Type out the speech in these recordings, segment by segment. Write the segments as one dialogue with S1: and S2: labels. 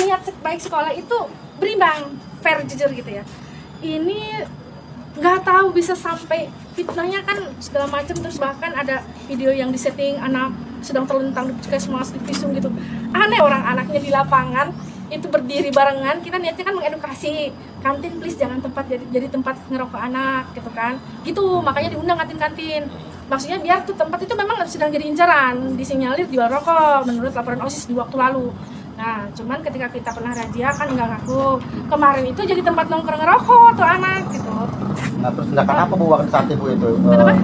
S1: niat baik sekolah itu berimbang, fair, jujur gitu ya. Ini nggak tahu bisa sampai fitnahnya kan segala macam, terus bahkan ada video yang disetting anak sedang terlentang di puskesmas dipisum gitu. Aneh, orang anaknya di lapangan itu berdiri barengan, kita niatnya kan mengedukasi, kantin please jangan jadi tempat ngerokok anak gitu kan, gitu. Makanya diundang kantin-kantin, maksudnya biar tuh tempat itu memang sedang jadi incaran, disinyalir jual rokok menurut laporan OSIS di waktu lalu. Nah, cuman ketika kita pernah razia kan nggak ngaku. Kemarin itu jadi tempat nongkrong ngerokok tuh anak gitu.
S2: Nah, terus tindakan apa Bu saat Ibu itu?
S1: Kenapa?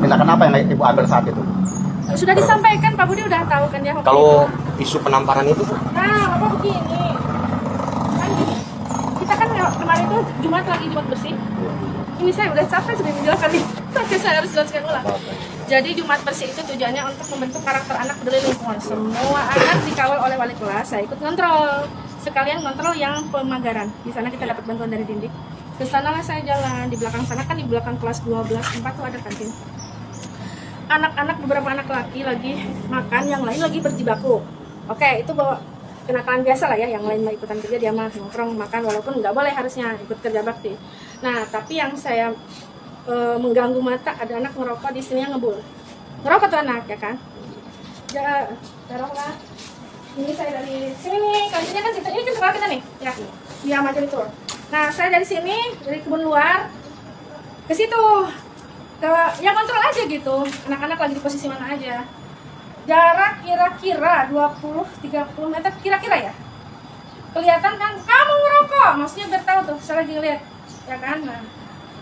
S2: Tindakan apa yang Ibu ambil saat itu?
S1: Sudah disampaikan, Pak Budi udah tahu kan ya.
S3: Kalau isu penamparan itu, Bu?
S1: Nah, apa begini? Kan kita kan kemarin itu Jumat bersih. Ini saya udah capek sudah menjelaskan nih. Tapi saya harus jelaskan ulang. Jadi Jumat bersih itu tujuannya untuk membentuk karakter anak peduli lingkungan. Semua anak dikawal oleh wali kelas, saya ikut ngontrol. Sekalian ngontrol yang pemagaran. Di sana kita dapat bantuan dari Dindik. Ke sanalah saya jalan, di belakang sana kan di belakang kelas 12 4 tuh ada kantin. Anak-anak, beberapa anak laki lagi makan, yang lain lagi berjibaku. Oke, itu bawa kenakalan biasa lah ya, yang lain mau ikutan kerja, dia mah nongkrong makan, walaupun nggak boleh harusnya ikut kerja bakti. Nah, tapi yang saya mengganggu mata, ada anak ngerokok di sini yang ngebul. Ngerokok tuh anak, ya kan? Taruhlah. Ini saya dari sini nih, kantinnya kan situ, ini kan sekolah kita nih, ya. Dia macam itu. Nah, saya dari sini, dari kebun luar ke situ. Ya kontrol aja gitu, anak-anak lagi di posisi mana aja. Jarak kira-kira 20-30 meter kira-kira ya. Kelihatan kan, kamu ngerokok, maksudnya biar tahu tuh, saya lagi ngeliat, ya kan. Nah,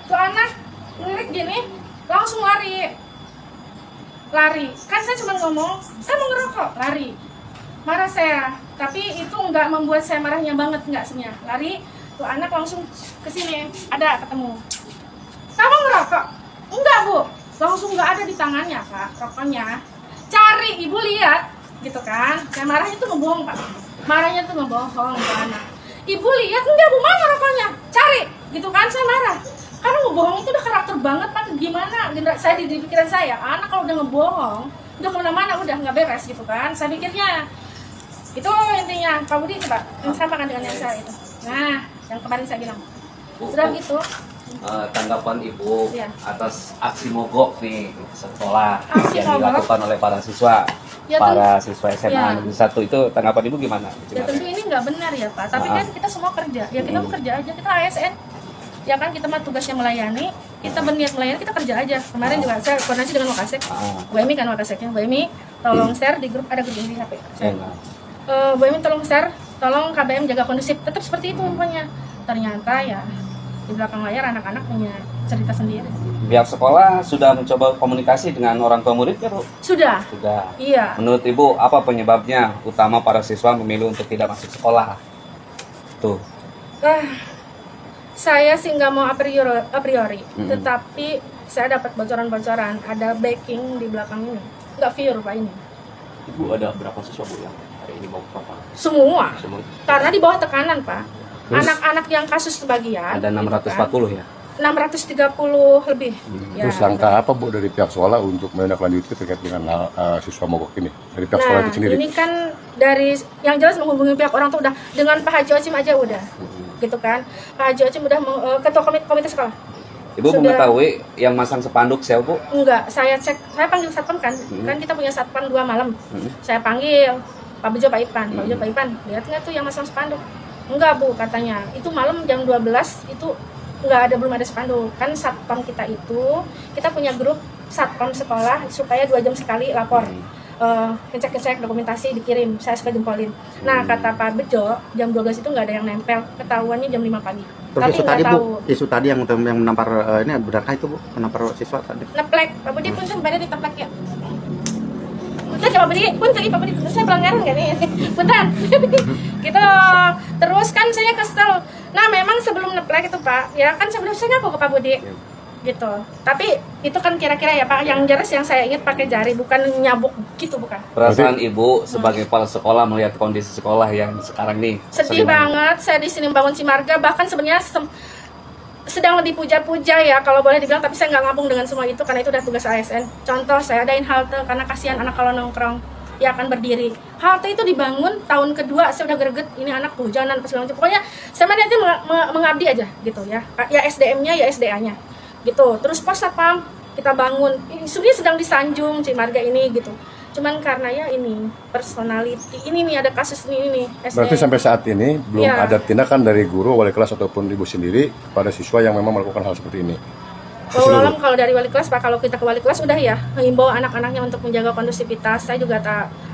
S1: tuh anak ngelirik gini, langsung lari. Kan saya cuma ngomong, kamu ngerokok, lari. Marah saya, tapi itu nggak membuat saya marahnya banget, nggak sebenarnya. Lari, tuh anak langsung kesini, ada ketemu. Kamu ngerokok? Enggak Bu, langsung nggak ada di tangannya Pak, rokoknya. Cari, Ibu lihat, gitu kan. Saya marahnya tuh ngebohong Pak, marahnya tuh ngebohong ke anak. Ibu lihat, enggak Bu, mana rokoknya? Cari, gitu kan, saya marah. Karena ngebohong itu udah karakter banget Pak, gimana? Saya di pikiran saya, anak kalau udah ngebohong, udah kemana-mana, udah nggak beres gitu kan. Saya pikirnya, itu intinya. Pak Budi coba, yang sama kan dengan yang saya itu. Nah, yang kemarin saya bilang, sudah gitu.
S3: Tanggapan Ibu
S1: ya
S3: atas aksi mogok nih sekolah
S1: mogok
S3: yang dilakukan oleh para siswa,
S1: ya,
S3: para siswa SMA
S1: ya.
S3: Negeri 1 itu, tanggapan Ibu gimana?
S1: Ya tentu ini nggak benar ya Pak, tapi kan kita semua kerja, ya kita kerja aja, kita ASN, ya kan kita mah tugasnya melayani, kita berniat melayani, kita kerja aja. Kemarin juga saya koordinasi dengan Wakasek, Bu Emi kan Wakaseknya, Bu Emi tolong share di grup, ada grup ini di HP. Bu Emi tolong share, tolong KBM jaga kondusif, tetap seperti itu umpamanya. Ternyata ya di belakang layar anak-anak punya cerita sendiri.
S3: Pihak sekolah sudah mencoba komunikasi dengan orang tua murid ya Bu?
S1: Sudah. Iya.
S3: Menurut Ibu apa penyebabnya utama para siswa memilih untuk tidak masuk sekolah? Tuh.
S1: Saya sih nggak mau a priori, tetapi saya dapat bocoran-bocoran, ada backing di belakang ini. Nggak pure Pak ini.
S4: Ibu ada berapa siswa Bu yang hari ini mau ke Papa?
S1: Semua. Karena di bawah tekanan Pak. Anak-anak yang kasus sebagian
S3: ada 640 ya?
S1: 630 lebih. Ya,
S5: terus langkah apa Bu dari pihak sekolah untuk menindaklanjuti terkait dengan siswa mogok ini dari pihak sekolah itu sendiri?
S1: Ini kan dari yang jelas menghubungi pihak orang tuh udah, dengan Pak Haji Ocim aja udah, gitu kan. Pak Haji Ocim udah ketua komite sekolah.
S3: Ibu sudah mengetahui yang masang spanduk siapa Bu?
S1: Enggak, saya cek, saya panggil satpam kan, kan kita punya satpam 2 malam. Saya panggil Pak Bejo, Pak Ipan, Pak Bejo, Pak Ipan, lihat nggak tuh yang masang spanduk? Enggak Bu, katanya itu malam jam 12 itu belum ada spanduk. Kan satpam kita itu, kita punya grup satpam sekolah supaya 2 jam sekali lapor, ngecek dokumentasi dikirim, saya suka jempolin. Nah kata Pak Bejo, jam 12 itu nggak ada yang nempel, ketahuannya jam 5 pagi.
S2: Terus isu tadi Bu, isu tadi yang menampar ini benarkah itu Bu, menampar siswa tadi?
S1: Neplek, Pak Budi punten pada diteplek ya. Punten coba beri, punten Pak Budi, saya pelanggaran nggak nih? Punten. Gitu, terus kan saya kesel. Nah memang sebelum neplek itu Pak, ya kan sebelum saya ngaku ke Pak Budi, gitu. Tapi itu kan kira-kira ya Pak, yang jelas yang saya ingat pakai jari, bukan nyabuk gitu, bukan.
S3: Perasaan Ibu sebagai kepala sekolah melihat kondisi sekolah yang sekarang nih?
S1: Sedih banget, saya di sini membangun Cimarga, bahkan sebenarnya sedang dipuja-puja ya kalau boleh dibilang, tapi saya nggak ngabung dengan semua itu karena itu udah tugas ASN. Contoh saya adain halte karena kasihan anak kalau nongkrong. dia akan berdiri. Halte itu dibangun tahun kedua, saya udah greget, ini anak kehujanan, segala macam. Pokoknya saya nanti mengabdi aja gitu ya. Ya SDM-nya, ya SDA-nya gitu. Terus pos satpam kita bangun. Isunya sedang disanjung Cimarga ini gitu. Cuman karena ya ini personality, ini nih ada kasus ini nih.
S5: Berarti sampai saat ini belum
S1: Ya.
S5: ada tindakan dari guru, wali kelas ataupun ibu sendiri pada siswa yang memang melakukan hal seperti ini.
S1: Kalau dari wali kelas Pak, kalau kita ke wali kelas udah ya mengimbau anak-anaknya untuk menjaga kondusivitas. Saya juga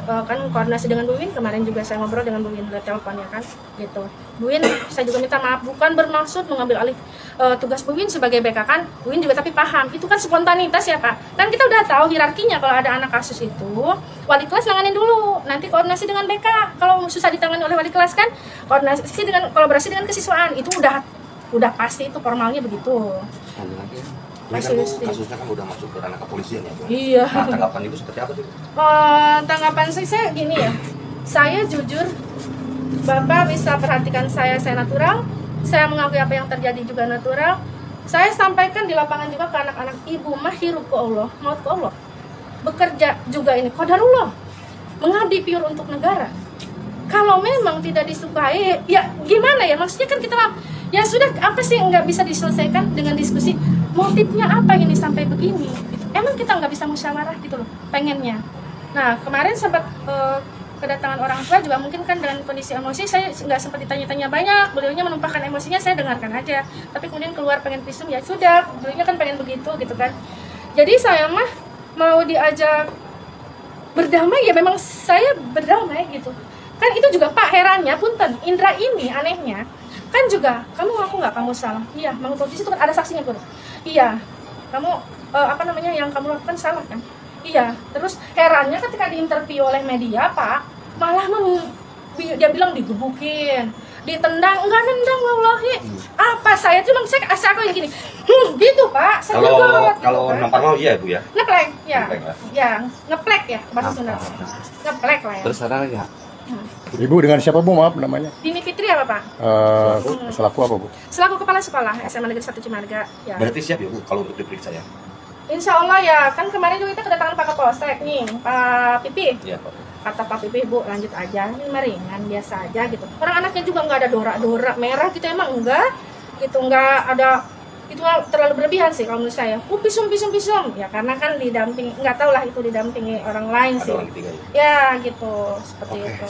S1: kan koordinasi dengan Bu Win, kemarin juga saya ngobrol dengan Bu Win lewat telepon ya kan gitu. Bu Win, saya juga minta maaf, bukan bermaksud mengambil alih tugas Bu Win sebagai BK kan. Bu Win juga tapi paham, itu kan spontanitas ya Pak. Kan kita udah tahu hierarkinya, kalau ada anak kasus itu wali kelas nanganin dulu, nanti koordinasi dengan BK. Kalau susah ditangani oleh wali kelas kan koordinasi dengan kolaborasi dengan kesiswaan, itu udah pasti, itu formalnya begitu.
S6: Ini kan Bu, kasusnya kan udah masuk ke ranah kepolisian ya Bu.
S1: Iya.
S6: Nah, tanggapan Ibu seperti apa sih?
S1: Tanggapan saya gini ya, saya jujur, Bapak bisa perhatikan saya natural, saya mengakui apa yang terjadi juga natural. Saya sampaikan di lapangan juga ke anak-anak, ibu mah hirup ke Allah, maut ke Allah. Bekerja juga ini qadarullah, mengabdi pure untuk negara. Kalau memang tidak disukai, ya gimana ya, maksudnya kan kita ya sudah, apa sih nggak bisa diselesaikan dengan diskusi, motifnya apa ini sampai begini gitu. Emang kita nggak bisa musyawarah gitu loh pengennya. Nah kemarin sempat kedatangan orang tua juga, mungkin kan dengan kondisi emosi saya nggak sempat ditanya-tanya banyak, beliaunya menumpahkan emosinya, saya dengarkan aja, tapi kemudian keluar pengen visum, ya sudah, beliaunya kan pengen begitu gitu kan. Jadi saya mah mau diajak berdamai ya memang saya berdamai gitu kan. Itu juga Pak, herannya punten Indra ini anehnya kan juga, kamu ngaku nggak kamu salah? Iya, menurut polisi itu kan ada saksinya pun. Iya, kamu yang kamu lakukan salah kan? Iya. Terus herannya ketika diinterview oleh media Pak, malah dia bilang digebukin, ditendang, enggak nendang wallahi. Apa saya cuma saya aku yang gini, gitu Pak. Saya
S6: Kalau
S1: gitu,
S6: nampar mau iya Bu ya.
S1: ngeplek ya,
S6: Ngeplek ya?
S1: ya ngeplek ya bahasa Sunda, ngeplek lah ya.
S3: Terus ada lagi nggak?
S5: Ibu dengan siapa Bu? Maaf namanya.
S1: Dini Fitri apa Pak?
S5: Selaku apa Bu?
S1: Selaku Kepala Sekolah SMA Negeri 1 Cimarga. Ya.
S6: Berarti siap ya Bu kalau untuk diperiksa ya?
S1: Insya Allah ya, kan kemarin juga kita kedatangan Pak Kapolsek nih, Pak Pipi.
S6: Iya Pak.
S1: Kata Pak Pipi, Bu lanjut aja, ini mah ringan biasa aja gitu. Orang anaknya juga nggak ada dorak-dorak merah gitu, emang enggak gitu, nggak ada, itu terlalu berlebihan sih kalau menurut saya. Pisum ya, karena kan didampingi, nggak tahu lah itu didampingi orang lain
S6: Ada
S1: sih.
S6: orang ketiga ya?
S1: Ya gitu, seperti itu.